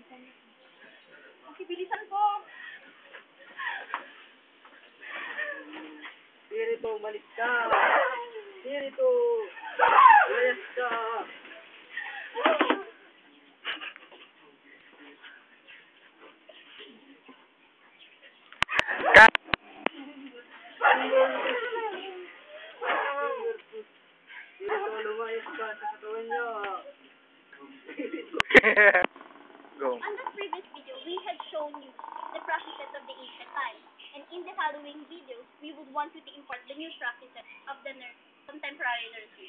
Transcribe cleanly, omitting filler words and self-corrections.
Makibilisan ko. Spirito, malis ka! Spirito! Layas ka! Spirito, lumayas ka sa katawan niya! Go. On the previous video, we had shown you the practices of the ancient times. And in the following videos, we would want you to impart the new practices of the contemporary nursery.